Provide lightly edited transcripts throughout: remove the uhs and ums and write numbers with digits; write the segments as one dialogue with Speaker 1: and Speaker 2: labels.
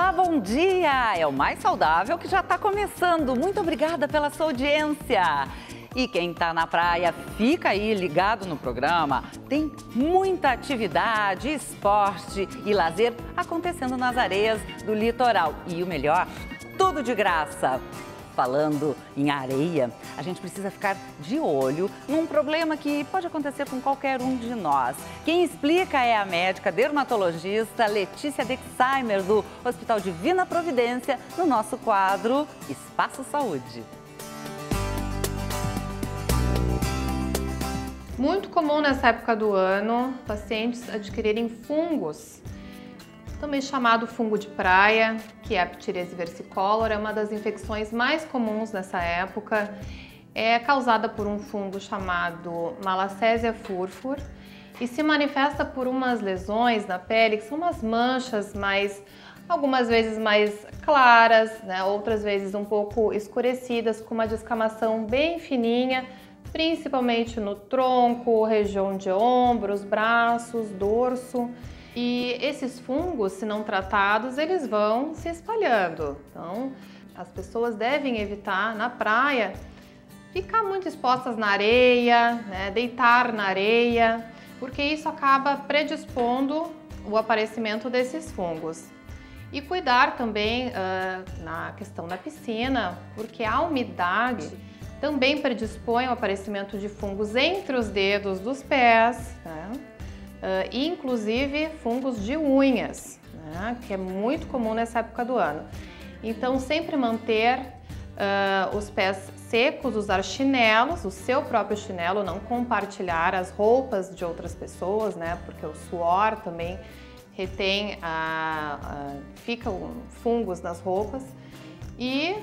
Speaker 1: Olá, bom dia! É o Mais Saudável que já está começando. Muito obrigada pela sua audiência. E quem está na praia, fica aí ligado no programa. Tem muita atividade, esporte e lazer acontecendo nas areias do litoral. E o melhor, tudo de graça. Falando em areia, a gente precisa ficar de olho num problema que pode acontecer com qualquer um de nós. Quem explica é a médica dermatologista Letícia Dexheimer, do Hospital Divina Providência, no nosso quadro Espaço Saúde.
Speaker 2: Muito comum nessa época do ano pacientes adquirirem fungos, também chamado fungo de praia, que é a ptiríase versicolor, é uma das infecções mais comuns nessa época. É causada por um fungo chamado Malassezia furfur e se manifesta por umas lesões na pele, que são umas manchas algumas vezes mais claras, né? Outras vezes um pouco escurecidas, com uma descamação bem fininha, principalmente no tronco, região de ombros, braços, dorso. E esses fungos, se não tratados, eles vão se espalhando. Então, as pessoas devem evitar, na praia, ficar muito expostas na areia, né, deitar na areia, porque isso acaba predispondo o aparecimento desses fungos. E cuidar também na questão da piscina, porque a umidade também predispõe ao aparecimento de fungos entre os dedos dos pés, né? Inclusive fungos de unhas, né? Que é muito comum nessa época do ano. Então, sempre manter os pés secos, usar chinelos, o seu próprio chinelo, não compartilhar as roupas de outras pessoas, né? Porque o suor também retém, ficam fungos nas roupas. E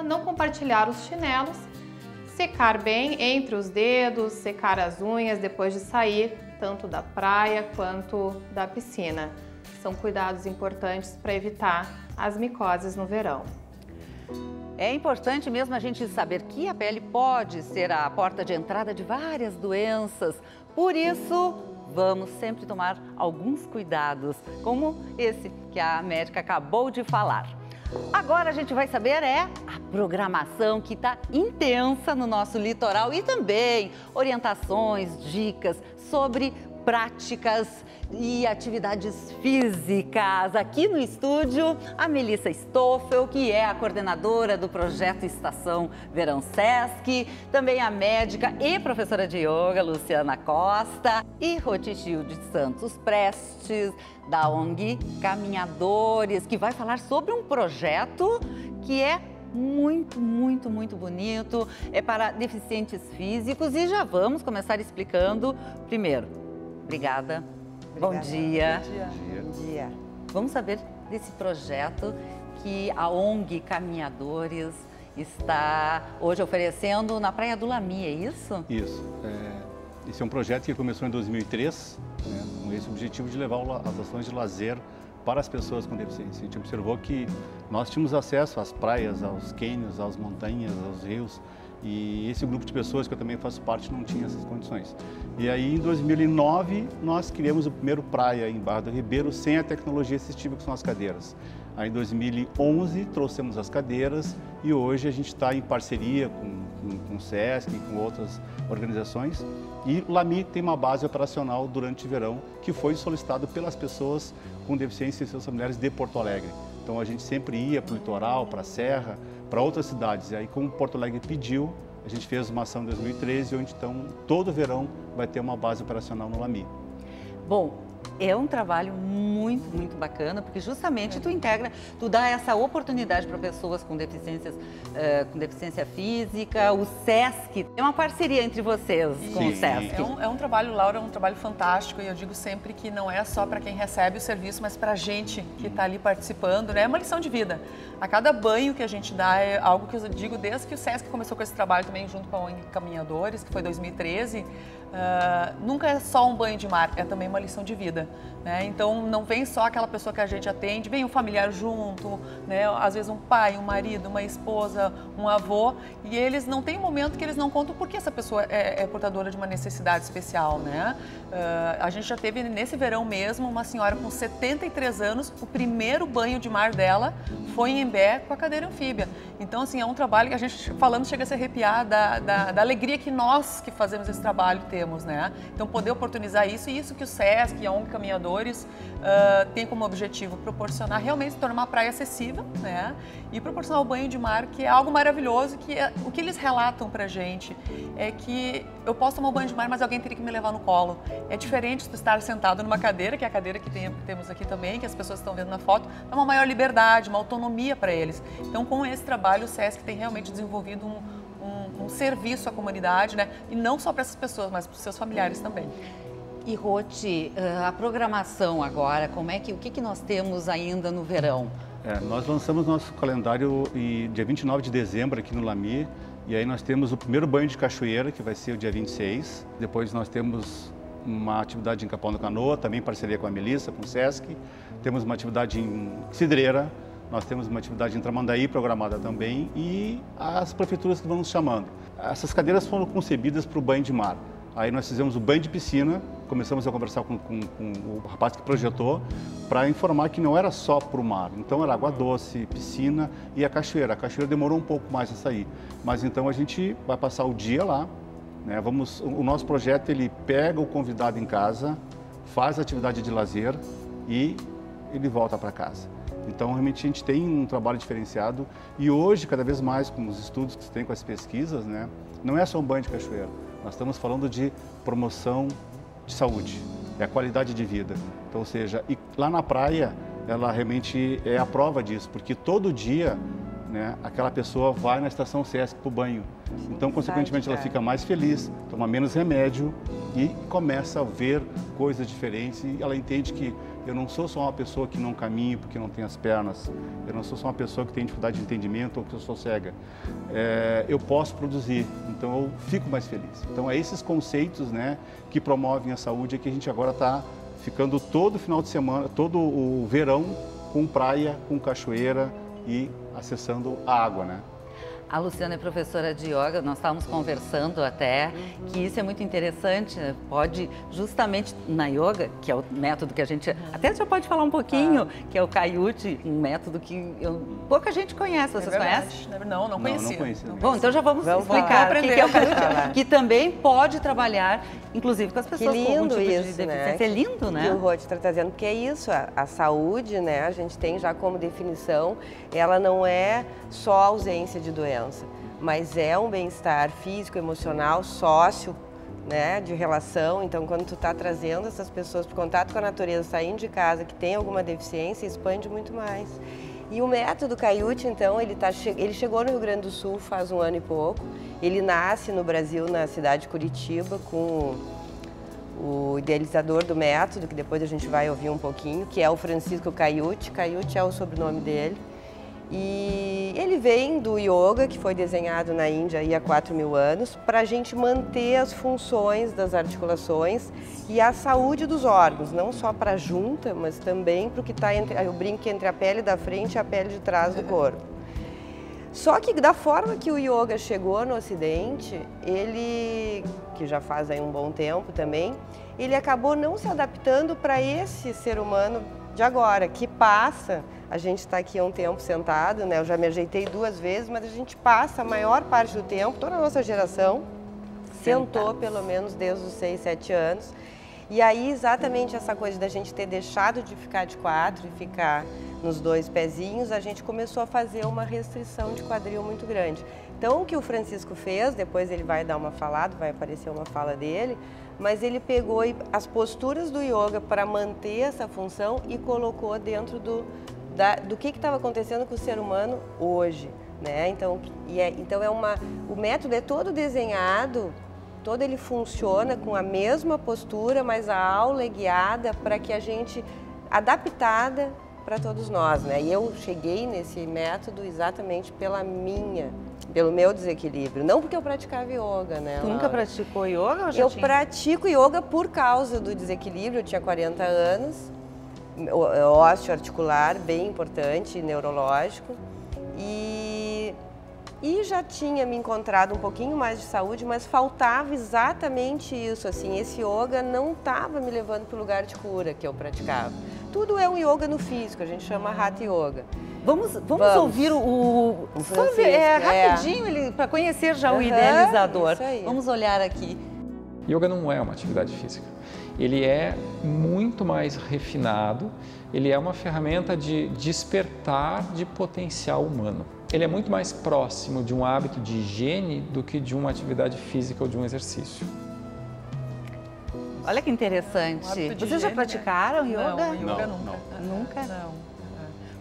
Speaker 2: não compartilhar os chinelos, secar bem entre os dedos, secar as unhas depois de sair, tanto da praia quanto da piscina. São cuidados importantes para evitar as micoses no verão.
Speaker 1: É importante mesmo a gente saber que a pele pode ser a porta de entrada de várias doenças. Por isso, vamos sempre tomar alguns cuidados, como esse que a médica acabou de falar. Agora a gente vai saber a programação que está intensa no nosso litoral e também orientações, dicas sobre práticas e atividades físicas. Aqui no estúdio, a Melissa Stoffel, que é a coordenadora do projeto Estação Verão Sesc, também a médica e professora de yoga, Luciana Costa, e Rotichilde Santos Prestes, da ONG Caminhadores, que vai falar sobre um projeto que é muito bonito, é para deficientes físicos e já vamos começar explicando primeiro. Obrigada. Bom dia.
Speaker 3: Bom dia.
Speaker 1: Vamos saber desse projeto que a ONG Caminhadores está hoje oferecendo na Praia do Lamy, é isso?
Speaker 3: Isso. Esse é um projeto que começou em 2003, né, com esse objetivo de levar as ações de lazer para as pessoas com deficiência. A gente observou que nós tínhamos acesso às praias, aos cânions, às montanhas, aos rios, e esse grupo de pessoas que eu também faço parte não tinha essas condições. E aí, em 2009, nós criamos o primeiro praia em Barra do Ribeiro sem a tecnologia assistiva, que são as cadeiras. Aí, em 2011, trouxemos as cadeiras e hoje a gente está em parceria com o SESC e com outras organizações. E o Lamy tem uma base operacional durante o verão que foi solicitado pelas pessoas com deficiência e seus familiares de Porto Alegre. Então, a gente sempre ia para o litoral, para a serra, para outras cidades. E aí, como Porto Alegre pediu, a gente fez uma ação em 2013, onde então todo verão vai ter uma base operacional no Lamy.
Speaker 1: Bom, é um trabalho muito bacana, porque justamente tu dá essa oportunidade para pessoas com deficiência física. O SESC é uma parceria entre vocês com o SESC.
Speaker 4: É um trabalho, Laura, é um trabalho fantástico, e eu digo sempre que não é só para quem recebe o serviço, mas para a gente que está ali participando, né? É uma lição de vida. A cada banho que a gente dá é algo que eu digo desde que o SESC começou com esse trabalho também junto com a ONG Caminhadores, que foi em 2013, nunca é só um banho de mar, é também uma lição de vida, né? Então não vem só aquela pessoa que a gente atende, vem um familiar junto, né? Às vezes um pai, um marido, uma esposa, um avô, e eles não tem um momento que eles não contam porque essa pessoa é portadora de uma necessidade especial, né? A gente já teve nesse verão mesmo uma senhora com 73 anos, o primeiro banho de mar dela foi em Embé com a cadeira anfíbia. Então, assim, é um trabalho que a gente, falando, chega a se arrepiar da alegria que nós que fazemos esse trabalho temos, né? Então, poder oportunizar isso, e isso que o SESC e a ONG Caminhadores tem como objetivo proporcionar, realmente tornar uma praia acessível, né? E proporcionar o banho de mar, que é algo maravilhoso, que o que eles relatam pra gente é que eu posso tomar um banho de mar, mas alguém teria que me levar no colo. É diferente de estar sentado numa cadeira, que é a cadeira que temos aqui também, que as pessoas estão vendo na foto, dá uma maior liberdade, uma autonomia para eles. Então, com esse trabalho, o SESC tem realmente desenvolvido um serviço à comunidade, né? E não só para essas pessoas, mas para os seus familiares também.
Speaker 1: E Roti, a programação agora, o que nós temos ainda no verão?
Speaker 3: Nós lançamos nosso calendário dia 29 de dezembro aqui no Lamy, e aí nós temos o primeiro banho de cachoeira, que vai ser o dia 26. Depois nós temos uma atividade em Capão da Canoa, também em parceria com a Melissa, com o SESC. Temos uma atividade em Cidreira, nós temos uma atividade em Tramandaí programada também, e as prefeituras que vão nos chamando. Essas cadeiras foram concebidas para o banho de mar. Aí nós fizemos o banho de piscina, começamos a conversar com o rapaz que projetou, para informar que não era só para o mar. Então era água doce, piscina e a cachoeira. A cachoeira demorou um pouco mais a sair, mas então a gente vai passar o dia lá, né? O nosso projeto, ele pega o convidado em casa, faz a atividade de lazer e ele volta para casa. Então, realmente, a gente tem um trabalho diferenciado, e hoje, cada vez mais, com os estudos que se tem, com as pesquisas, né, não é só um banho de cachoeira. Nós estamos falando de promoção de saúde, é a qualidade de vida. Então, ou seja, e lá na praia, ela realmente é a prova disso, porque todo dia, né, aquela pessoa vai na estação SESC para o banho. Então, consequentemente, ela fica mais feliz, toma menos remédio e começa a ver coisas diferentes, e ela entende que eu não sou só uma pessoa que não caminha porque não tem as pernas, eu não sou só uma pessoa que tem dificuldade de entendimento ou que eu sou cega. Eu posso produzir, então eu fico mais feliz. Então, é esses conceitos, né, que promovem a saúde, que a gente agora está ficando todo final de semana, todo o verão, com praia, com cachoeira e acessando a água, né?
Speaker 1: A Luciana é professora de yoga, nós estávamos conversando até que isso é muito interessante, né? Pode, justamente na yoga, que é o método que a gente, até já pode falar um pouquinho, que é o Kaiut, um método que pouca gente conhece, vocês conhecem?
Speaker 4: Não conhecia.
Speaker 3: Não conhecia.
Speaker 1: Bom, então já vamos explicar o que é o Kaiut, que também pode trabalhar, inclusive com as pessoas com algum tipo de deficiência.
Speaker 5: Né?
Speaker 1: É lindo, né?
Speaker 5: Que o Roti está trazendo, porque é isso, a saúde, né, a gente tem já como definição, ela não é só ausência de doença, mas é um bem-estar físico, emocional, sócio, né, de relação. Então, quando tu está trazendo essas pessoas para o contato com a natureza, saindo de casa, que tem alguma deficiência, expande muito mais. E o método Kaiut, então, ele chegou no Rio Grande do Sul faz um ano e pouco. Ele nasce no Brasil, na cidade de Curitiba, com o idealizador do método, que depois a gente vai ouvir um pouquinho, que é o Francisco Kaiut. Kaiut é o sobrenome dele. E ele vem do yoga, que foi desenhado na Índia há 4.000 anos, para a gente manter as funções das articulações e a saúde dos órgãos, não só para a junta, mas também para o que está eu brinco, entre a pele da frente e a pele de trás do corpo. Só que da forma que o yoga chegou no Ocidente, ele, que já faz aí um bom tempo também, ele acabou não se adaptando para esse ser humano de agora, que passa, a gente está aqui há um tempo sentado, né? Eu já me ajeitei 2 vezes, mas a gente passa a maior parte do tempo, toda a nossa geração sentou pelo menos desde os 6, 7 anos. E aí exatamente essa coisa da gente ter deixado de ficar de 4 e ficar nos 2 pezinhos, a gente começou a fazer uma restrição de quadril muito grande. Então o que o Francisco fez, depois ele vai dar uma falada, vai aparecer uma fala dele, mas ele pegou as posturas do yoga para manter essa função e colocou dentro do que estava acontecendo com o ser humano hoje, né? Então, o método é todo desenhado, todo ele funciona com a mesma postura, mas a aula é guiada para que a gente, adaptada para todos nós, né? E eu cheguei nesse método exatamente pela minha pelo meu desequilíbrio. Não porque eu praticava yoga, né?
Speaker 1: Tu nunca praticou yoga ou já
Speaker 5: Eu
Speaker 1: tinha?
Speaker 5: pratico yoga por causa do desequilíbrio. Eu tinha 40 anos, osteoarticular, bem importante, neurológico. E já tinha me encontrado um pouquinho mais de saúde, mas faltava exatamente isso, assim, esse yoga não estava me levando para o lugar de cura que eu praticava. Tudo é um yoga no físico, a gente chama Hatha Yoga.
Speaker 1: Vamos ouvir o
Speaker 5: Francisco,
Speaker 1: rapidinho, para conhecer já o idealizador.
Speaker 5: Isso aí.
Speaker 1: Vamos olhar aqui.
Speaker 6: Yoga não é uma atividade física. Ele é muito mais refinado, ele é uma ferramenta de despertar de potencial humano. Ele é muito mais próximo de um hábito de higiene do que de uma atividade física ou de um exercício.
Speaker 1: Olha que interessante. Vocês já praticaram yoga?
Speaker 4: Não, yoga
Speaker 3: Não,
Speaker 4: nunca.
Speaker 1: Nunca?
Speaker 4: Não.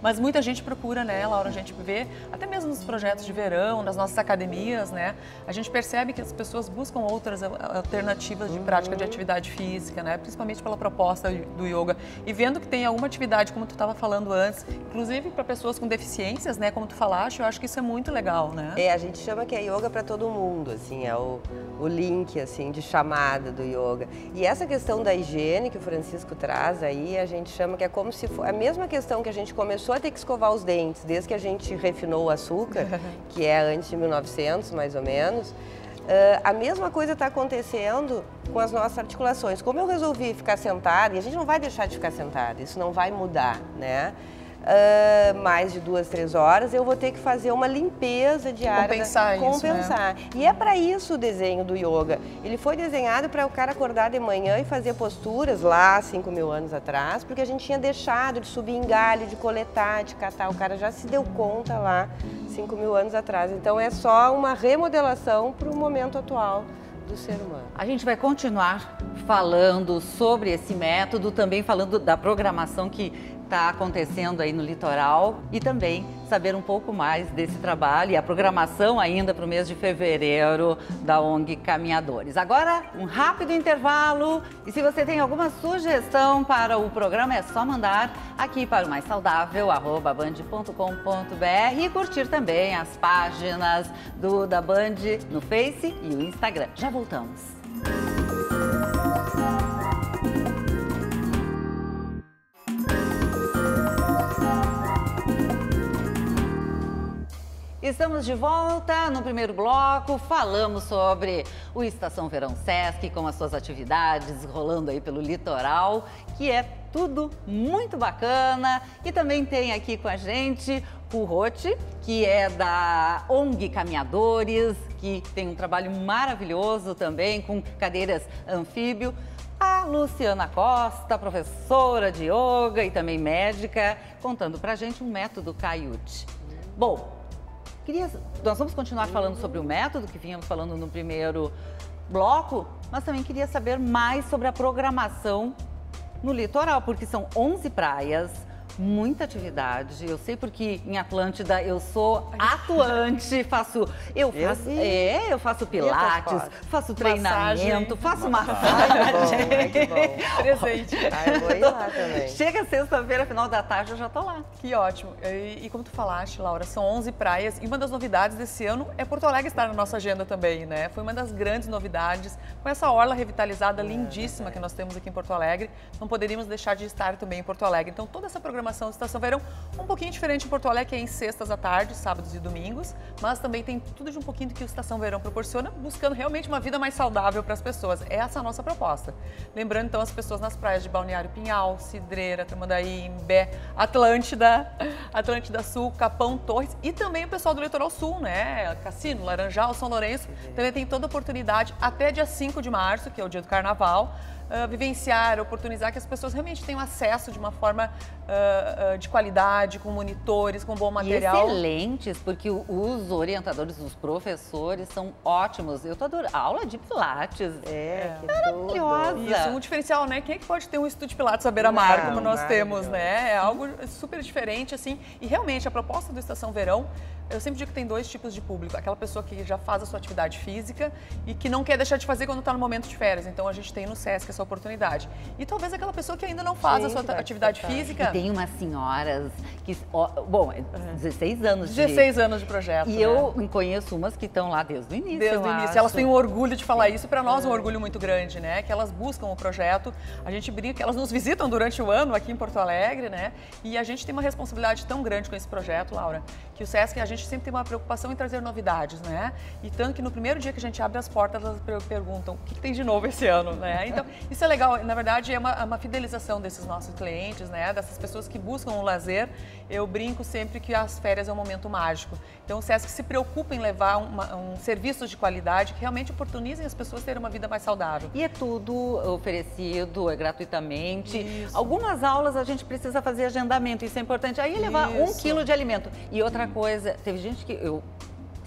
Speaker 4: Mas muita gente procura, né, Laura, a gente vê, até mesmo nos projetos de verão, nas nossas academias, né, a gente percebe que as pessoas buscam outras alternativas de prática de atividade física, né, principalmente pela proposta do yoga. E vendo que tem alguma atividade, como tu estava falando antes, inclusive para pessoas com deficiências, né, como tu falaste, eu acho que isso é muito legal, né?
Speaker 5: A gente chama que é yoga para todo mundo, assim, é o link, assim, de chamada do yoga. E essa questão da higiene que o Francisco traz aí, a gente chama que é como se fosse a mesma questão que a gente começou a ter que escovar os dentes, desde que a gente refinou o açúcar, que é antes de 1900, mais ou menos. A mesma coisa está acontecendo com as nossas articulações. Como eu resolvi ficar sentada, e a gente não vai deixar de ficar sentada, isso não vai mudar, né? Mais de 2, 3 horas, eu vou ter que fazer uma limpeza diária.
Speaker 4: Compensar isso, né?
Speaker 5: E é para isso o desenho do yoga. Ele foi desenhado para o cara acordar de manhã e fazer posturas lá 5.000 anos atrás, porque a gente tinha deixado de subir em galho, de coletar, de catar. O cara já se deu conta lá 5.000 anos atrás. Então é só uma remodelação para o momento atual do ser humano.
Speaker 1: A gente vai continuar falando sobre esse método, também falando da programação que está acontecendo aí no litoral e também saber um pouco mais desse trabalho e a programação ainda para o mês de fevereiro da ONG Caminhadores. Agora, um rápido intervalo e se você tem alguma sugestão para o programa é só mandar aqui para o maissaudável@band.com.br e curtir também as páginas da Band no Face e o Instagram. Já voltamos. Estamos de volta no primeiro bloco, falamos sobre o Estação Verão Sesc com as suas atividades rolando aí pelo litoral, que é tudo muito bacana. E também tem aqui com a gente o Rote, que é da ONG Caminhadores, que tem um trabalho maravilhoso também com cadeiras anfíbio. A Luciana Costa, professora de yoga e também médica, contando pra gente um método Kayut. Bom, nós vamos continuar falando sobre o método que vínhamos falando no primeiro bloco, mas também queria saber mais sobre a programação no litoral, porque são 11 praias, muita atividade. Eu sei porque em Atlântida eu sou atuante, eu faço pilates, faço treinamento, faço massagem.
Speaker 5: Que bom.
Speaker 4: Presente.
Speaker 5: Eu vou ir lá também.
Speaker 1: Chega sexta-feira, final da tarde, eu já tô lá.
Speaker 4: Que ótimo. E como tu falaste, Laura, são 11 praias e uma das novidades desse ano é Porto Alegre estar na nossa agenda também, né? Foi uma das grandes novidades, com essa orla revitalizada lindíssima que nós temos aqui em Porto Alegre, não poderíamos deixar de estar também em Porto Alegre. Então toda essa programação de Estação Verão, um pouquinho diferente em Porto Alegre, que é em sextas à tarde, sábados e domingos, mas também tem tudo de um pouquinho do que o Estação Verão proporciona, buscando realmente uma vida mais saudável para as pessoas. Essa é a nossa proposta. Lembrando então as pessoas nas praias de Balneário Pinhal, Cidreira, Tramandaí, Imbé, Atlântida Sul, Capão, Torres e também o pessoal do Litoral Sul, né? Cassino, Laranjal, São Lourenço, também tem toda a oportunidade até dia 5 de março, que é o dia do Carnaval, vivenciar, oportunizar que as pessoas realmente tenham acesso de uma forma de qualidade, com monitores, com bom material.
Speaker 1: E excelentes, porque os orientadores, os professores são ótimos. Eu tô adorando. Aula de pilates.
Speaker 5: Que
Speaker 1: maravilhosa.
Speaker 4: Isso, um diferencial, né? Quem é que pode ter um estúdio de pilates à beira-mar, como nós temos, né? É algo super diferente, assim. E realmente, a proposta do Estação Verão Eu sempre digo que tem dois tipos de público. Aquela pessoa que já faz a sua atividade física e que não quer deixar de fazer quando está no momento de férias. Então, a gente tem no SESC essa oportunidade. E talvez aquela pessoa que ainda não faz a sua atividade física.
Speaker 1: E tem umas senhoras que, bom, 16 anos
Speaker 4: 16 anos de projeto.
Speaker 1: E eu conheço umas que estão lá desde o início.
Speaker 4: Desde o início. Elas têm um orgulho de falar isso. Para nós, um orgulho muito grande, né? Que elas buscam o projeto. A gente brinca, elas nos visitam durante o ano aqui em Porto Alegre, né? E a gente tem uma responsabilidade tão grande com esse projeto, Laura, que o SESC, a gente sempre tem uma preocupação em trazer novidades, né? E tanto que no primeiro dia que a gente abre as portas, elas perguntam o que tem de novo esse ano, né? Então, isso é legal. Na verdade, é uma fidelização desses nossos clientes, né? Dessas pessoas que buscam o lazer. Eu brinco sempre que as férias é um momento mágico. Então, o SESC se preocupa em levar um serviço de qualidade que realmente oportunizem as pessoas terem uma vida mais saudável.
Speaker 1: E é tudo oferecido, gratuitamente.
Speaker 4: Isso.
Speaker 1: Algumas aulas a gente precisa fazer agendamento, isso é importante. Aí levar 1 quilo de alimento. E outra coisa, teve gente que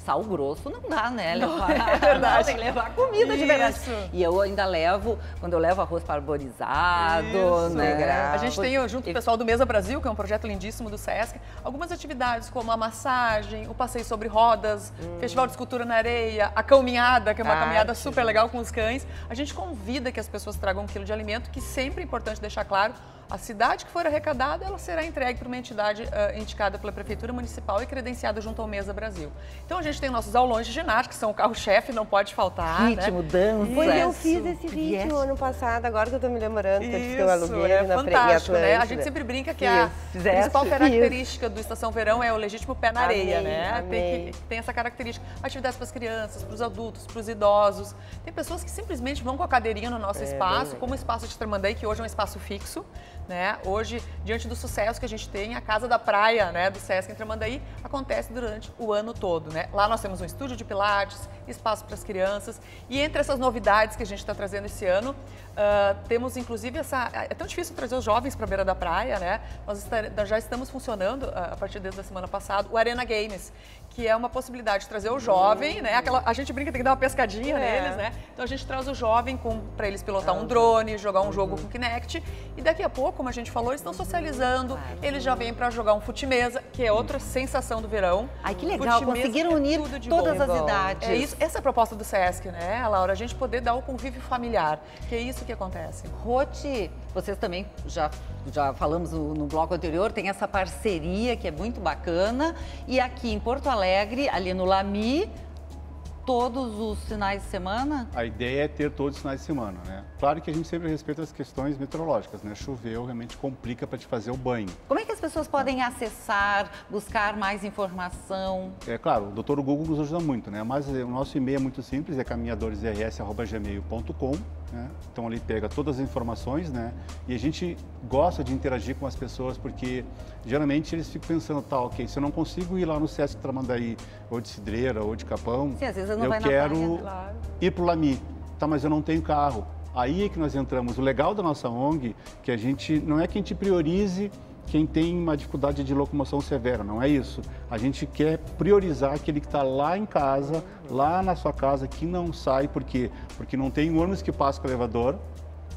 Speaker 1: sal grosso não dá, né? Levar,
Speaker 4: é verdade.
Speaker 1: Tem que levar comida de verdade. E eu ainda levo, quando eu levo arroz parborizado, né?
Speaker 4: A gente tem, junto com o pessoal do Mesa Brasil, que é um projeto lindíssimo do SESC, algumas atividades como a massagem, o passeio sobre rodas, festival de escultura na areia, a caminhada, que é uma caminhada super legal com os cães. A gente convida que as pessoas tragam 1 quilo de alimento, que sempre é importante deixar claro, a cidade que for arrecadada, ela será entregue para uma entidade indicada pela Prefeitura Municipal e credenciada junto ao Mesa Brasil. Então, a gente tem nossos aulões de ginástica, que são o carro-chefe, não pode faltar,
Speaker 1: ritmo,
Speaker 4: né?
Speaker 1: dança.
Speaker 5: Pois eu fiz esse ritmo ano passado, agora que eu tô me lembrando, que eu aluguei na
Speaker 4: fantástico, né? A gente sempre brinca que a principal característica do Estação Verão é o legítimo pé na areia, né? Tem essa característica. Atividades para as crianças, para os adultos, para os idosos. Tem pessoas que simplesmente vão com a cadeirinha no nosso espaço, como o Espaço de Tramandaí, que hoje é um espaço fixo, né? Hoje, diante do sucesso que a gente tem, a Casa da Praia, né, do SESC em Tramandaí acontece durante o ano todo, né? Lá nós temos um estúdio de pilates, espaço para as crianças e entre essas novidades que a gente está trazendo esse ano, temos inclusive é tão difícil trazer os jovens para a beira da praia, né? Nós já estamos funcionando, a partir da semana passada, o Arena Games, que é uma possibilidade de trazer o jovem, né? A gente brinca que tem que dar uma pescadinha neles, né? Então a gente traz o jovem para eles pilotar um drone, jogar um jogo com Kinect e daqui a pouco, como a gente falou, eles estão socializando, eles já vêm para jogar um fute-mesa, que é outra sensação do verão.
Speaker 1: Ai, que legal, conseguiram unir todas as idades.
Speaker 4: É isso, essa é a proposta do SESC, né, Laura? A gente poder dar o convívio familiar, que é isso que acontece.
Speaker 1: Roti, vocês também já falamos no bloco anterior, tem essa parceria que é muito bacana. E aqui em Porto Alegre, ali no Lami, todos os finais de semana?
Speaker 3: A ideia é ter todos os finais de semana, né? Claro que a gente sempre respeita as questões meteorológicas, né? Choveu realmente complica para te fazer o banho.
Speaker 1: Como é que as pessoas podem acessar, buscar mais informação?
Speaker 3: É claro, o Dr. Google nos ajuda muito, né? Mas o nosso e-mail é muito simples, é caminhadoresrs@gmail.com, né? Então ali pega todas as informações, né? E a gente gosta de interagir com as pessoas porque geralmente eles ficam pensando, tá, ok, se eu não consigo ir lá no SESC Tramandaí, ou de Cidreira, ou de Capão,
Speaker 1: sim, às vezes não
Speaker 3: eu
Speaker 1: vai
Speaker 3: quero
Speaker 1: na praia, claro,
Speaker 3: ir para o Lami, tá, mas eu não tenho carro. Aí é que nós entramos. O legal da nossa ONG, que a gente, não é que a gente priorize quem tem uma dificuldade de locomoção severa, não é isso. A gente quer priorizar aquele que está lá em casa, lá na sua casa, que não sai, por quê? Porque não tem ônibus que passa com o elevador,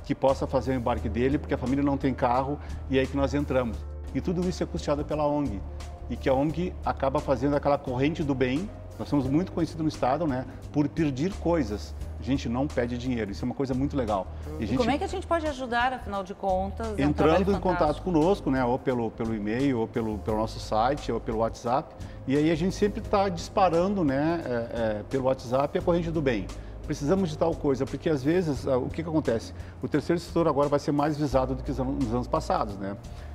Speaker 3: que possa fazer o embarque dele, porque a família não tem carro, e é aí que nós entramos. E tudo isso é custeado pela ONG, e que a ONG acaba fazendo aquela corrente do bem. Nós somos muito conhecidos no estado, né, por pedir coisas. A gente não pede dinheiro, isso é uma coisa muito legal.
Speaker 1: E como é que a gente pode ajudar, afinal de contas?
Speaker 3: Entrando em contato conosco, né, ou pelo e-mail, ou pelo nosso site, ou pelo WhatsApp. E aí a gente sempre está disparando, né, pelo WhatsApp a corrente do bem. Precisamos de tal coisa, porque às vezes, o que acontece? O terceiro setor agora vai ser mais visado do que nos anos passados, né?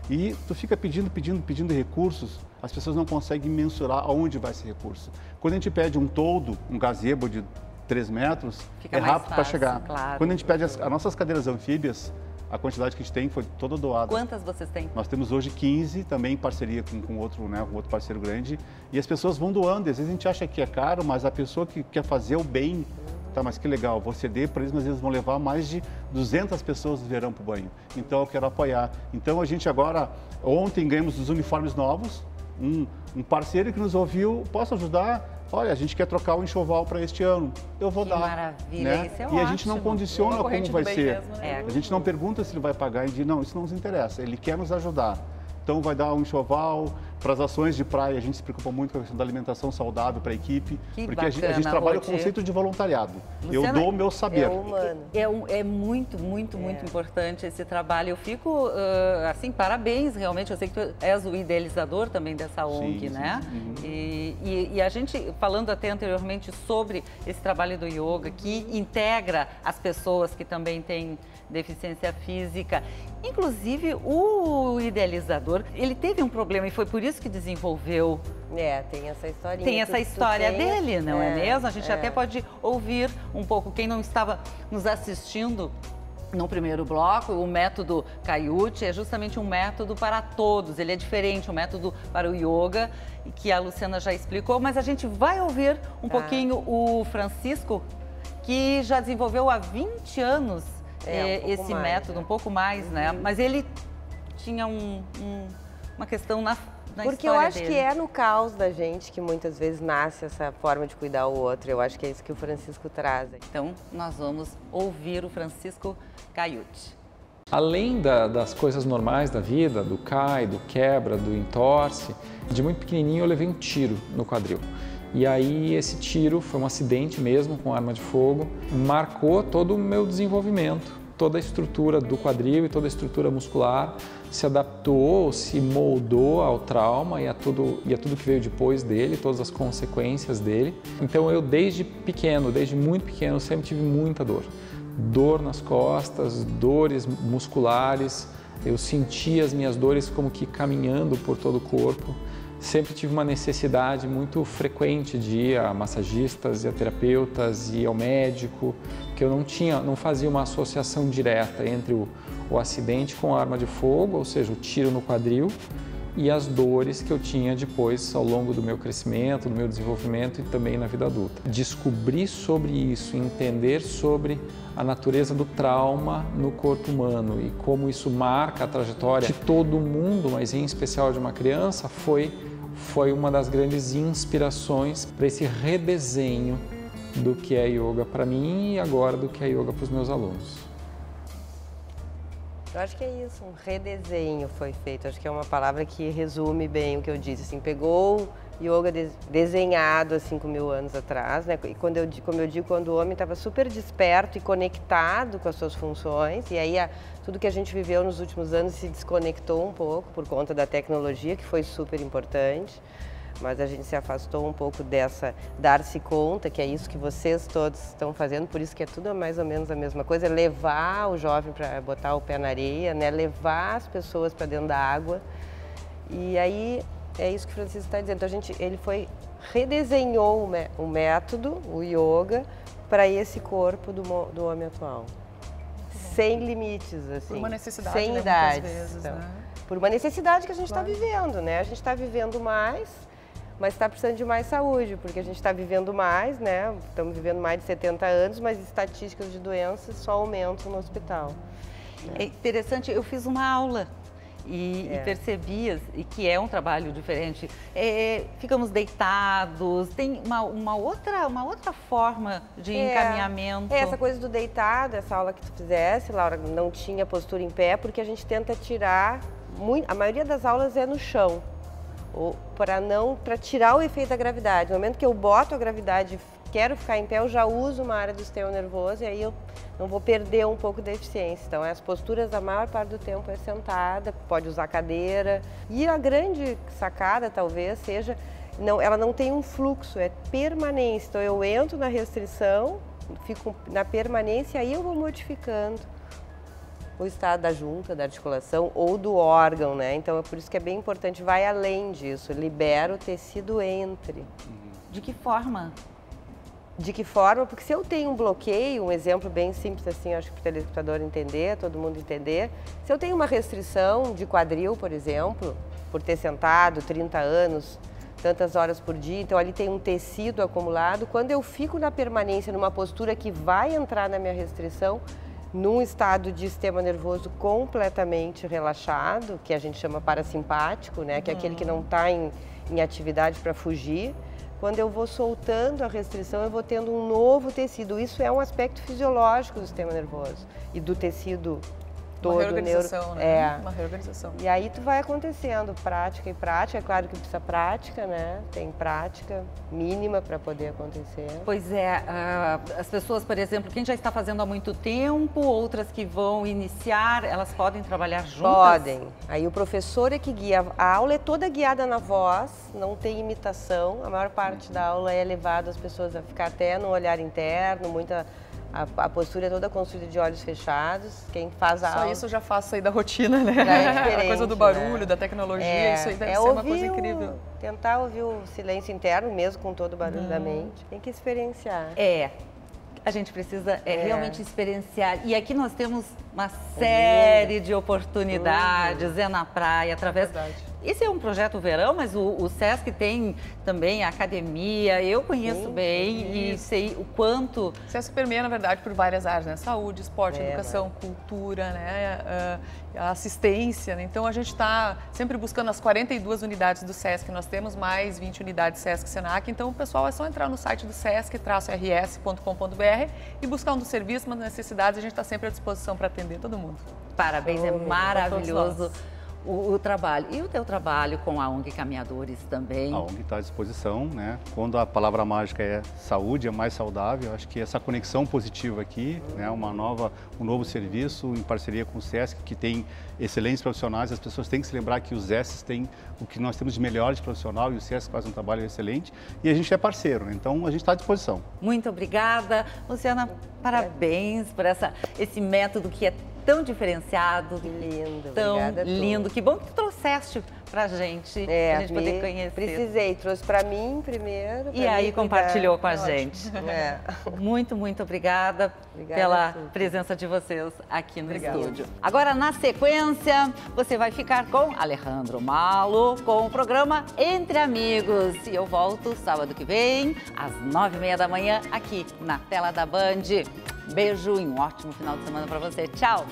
Speaker 3: E tu fica pedindo recursos, as pessoas não conseguem mensurar aonde vai esse recurso. Quando a gente pede um toldo, um gazebo de 3 metros, é rápido para chegar.
Speaker 1: Claro.
Speaker 3: Quando a gente pede as nossas cadeiras anfíbias, a quantidade que a gente tem foi toda doada.
Speaker 1: Quantas vocês têm?
Speaker 3: Nós temos hoje 15, também em parceria com outro, né, com outro parceiro grande. E as pessoas vão doando. Às vezes a gente acha que é caro, mas a pessoa que quer fazer o bem, tá, mas que legal, vou ceder para eles, mas eles vão levar mais de 200 pessoas no verão para o banho. Então eu quero apoiar. Então a gente agora, ontem ganhamos os uniformes novos, um parceiro que nos ouviu, posso ajudar? Olha, a gente quer trocar o enxoval para este ano. Eu vou dar.
Speaker 1: Maravilha,
Speaker 3: né?
Speaker 1: isso é
Speaker 3: E
Speaker 1: ótimo.
Speaker 3: a gente não condiciona como vai ser.
Speaker 4: Mesmo, né?
Speaker 3: A gente não pergunta se ele vai pagar e diz, não, isso não nos interessa. Ele quer nos ajudar. Então vai dar um enxoval. Para as ações de praia, a gente se preocupa muito com a questão da alimentação saudável para a equipe, porque a gente trabalha o conceito de voluntariado. Luciana, eu dou o meu saber.
Speaker 5: É humano.
Speaker 1: É muito importante esse trabalho. Eu fico, assim, parabéns, realmente. Eu sei que tu és o idealizador também dessa ONG, né? E a gente, falando até anteriormente sobre esse trabalho do yoga, que integra as pessoas que também têm deficiência física. Inclusive, o idealizador, ele teve um problema e foi por isso que desenvolveu.
Speaker 5: Tem essa historinha.
Speaker 1: Tem essa história dele, não é mesmo? A gente até pode ouvir um pouco. Quem não estava nos assistindo no primeiro bloco, o método Kayut é justamente um método para todos. Ele é diferente, um método para o yoga, que a Luciana já explicou, mas a gente vai ouvir um pouquinho o Francisco, que já desenvolveu há 20 anos esse método, um pouco mais, né? Mas ele tinha uma questão na
Speaker 5: porque eu acho que é no caos da gente que muitas vezes nasce essa forma de cuidar o outro. Eu acho que é isso que o Francisco traz.
Speaker 1: Então, nós vamos ouvir o Francisco Kayut.
Speaker 6: Além das coisas normais da vida, do cai, do quebra, do entorce, de muito pequenininho eu levei um tiro no quadril. E aí esse tiro foi um acidente mesmo com arma de fogo, marcou todo o meu desenvolvimento, toda a estrutura do quadril e toda a estrutura muscular se adaptou, se moldou ao trauma e a tudo que veio depois dele, todas as consequências dele. Então eu desde muito pequeno, sempre tive muita dor. Dor nas costas, dores musculares, eu sentia as minhas dores como que caminhando por todo o corpo. Sempre tive uma necessidade muito frequente de ir a massagistas e a terapeutas e ao médico, que eu não fazia uma associação direta entre o acidente com a arma de fogo, ou seja, o tiro no quadril, e as dores que eu tinha depois ao longo do meu crescimento, do meu desenvolvimento e também na vida adulta. Descobrir sobre isso, entender sobre a natureza do trauma no corpo humano e como isso marca a trajetória de todo mundo, mas em especial de uma criança, foi uma das grandes inspirações para esse redesenho do que é yoga para mim e agora do que é yoga para os meus alunos.
Speaker 5: Eu acho que é isso, um redesenho foi feito. Acho que é uma palavra que resume bem o que eu disse. Assim, pegou o yoga desenhado há 5.000 anos atrás, né? E como eu digo, quando o homem estava super desperto e conectado com as suas funções, e aí tudo que a gente viveu nos últimos anos se desconectou um pouco por conta da tecnologia, que foi super importante. Mas a gente se afastou um pouco dessa dar-se conta, que é isso que vocês todos estão fazendo, por isso que é tudo mais ou menos a mesma coisa, levar o jovem para botar o pé na areia, né? Levar as pessoas para dentro da água. E aí é isso que o Francisco está dizendo. Então, ele redesenhou o método, o yoga, para esse corpo do homem atual. Sem limites, assim.
Speaker 4: Por uma necessidade,
Speaker 5: sem
Speaker 4: né,
Speaker 5: idades.
Speaker 4: muitas vezes,
Speaker 5: então,
Speaker 4: né?
Speaker 5: Por uma necessidade que a gente está vivendo, né? A gente está vivendo mais, mas está precisando de mais saúde, porque a gente está vivendo mais, né? Estamos vivendo mais de 70 anos, mas estatísticas de doenças só aumentam no hospital.
Speaker 1: É interessante, eu fiz uma aula e percebi que é um trabalho diferente. Ficamos deitados, tem uma outra forma de encaminhamento.
Speaker 5: Essa coisa do deitado, essa aula que tu fizesse, Laura, não tinha postura em pé, porque a gente tenta tirar, a maioria das aulas é no chão. Para tirar o efeito da gravidade. No momento que eu boto a gravidade e quero ficar em pé, eu já uso uma área do sistema nervoso e aí eu não vou perder um pouco da eficiência. Então, as posturas, a maior parte do tempo é sentada, pode usar cadeira. E a grande sacada, talvez, seja, ela não tem um fluxo, é permanência. Então, eu entro na restrição, fico na permanência e aí eu vou modificando o estado da junta, da articulação ou do órgão, né? Então é por isso que é bem importante, vai além disso, libera o tecido entre.
Speaker 1: De que forma?
Speaker 5: De que forma? Porque se eu tenho um bloqueio, um exemplo bem simples assim, acho que para o telespectador entender, todo mundo entender, se eu tenho uma restrição de quadril, por exemplo, por ter sentado 30 anos, tantas horas por dia, então ali tem um tecido acumulado, quando eu fico na permanência, numa postura que vai entrar na minha restrição, num estado de sistema nervoso completamente relaxado, que a gente chama parasimpático, né? Que é aquele que não está em atividade para fugir. Quando eu vou soltando a restrição, eu vou tendo um novo tecido. Isso é um aspecto fisiológico do sistema nervoso e do tecido todo
Speaker 4: uma reorganização, né? Uma reorganização.
Speaker 5: E aí tu vai acontecendo, prática e prática. É claro que precisa prática, né? Tem prática mínima para poder acontecer.
Speaker 1: Pois é, as pessoas, por exemplo, quem já está fazendo há muito tempo, outras que vão iniciar, elas podem trabalhar juntas?
Speaker 5: Podem. Aí o professor é que guia. A aula é toda guiada na voz, não tem imitação. A maior parte da aula é levado as pessoas a ficar até no olhar interno, a postura é toda construída de olhos fechados. Quem faz a aula...
Speaker 4: Só isso eu já faço aí da rotina, né?
Speaker 5: Já é diferente,
Speaker 4: a coisa do barulho,
Speaker 5: né?
Speaker 4: da tecnologia, isso aí deve ser uma coisa incrível.
Speaker 5: Tentar ouvir o silêncio interno, mesmo com todo o barulho da mente. Tem que experienciar.
Speaker 1: A gente precisa realmente experienciar. E aqui nós temos uma série de oportunidades, na praia, através... Esse é um projeto verão, mas o Sesc tem também a academia, eu conheço bem e sei o quanto...
Speaker 4: O Sesc permeia, na verdade, por várias áreas, né? Saúde, esporte, educação, cultura, né? Assistência, né? Então a gente está sempre buscando as 42 unidades do Sesc, nós temos mais 20 unidades Sesc Senac, então o pessoal é só entrar no site do sesc-rs.com.br e buscar um dos serviços, umas necessidades, a gente está sempre à disposição para atender todo mundo.
Speaker 1: Parabéns, é maravilhoso o trabalho. E o teu trabalho com a ONG Caminhadores também?
Speaker 3: A ONG está à disposição, né? Quando a palavra mágica é saúde, é mais saudável, acho que essa conexão positiva aqui, né? Um novo serviço em parceria com o Sesc, que tem excelentes profissionais, as pessoas têm que se lembrar que os Sesc têm o que nós temos de melhor de profissional e o Sesc faz um trabalho excelente e a gente é parceiro, né? Então a gente está à disposição.
Speaker 1: Muito obrigada. Luciana, parabéns por esse método que é tão diferenciado, tão lindo. Que bom que tu trouxeste pra gente, pra gente poder conhecer.
Speaker 5: Precisei, trouxe pra mim primeiro.
Speaker 1: E aí compartilhou com a gente. Muito, muito obrigada pela presença de vocês aqui no estúdio. Agora, na sequência, você vai ficar com Alejandro Malo, com o programa Entre Amigos. E eu volto sábado que vem, às 9h30 da manhã, aqui na tela da Band. Beijo e um ótimo final de semana para você. Tchau!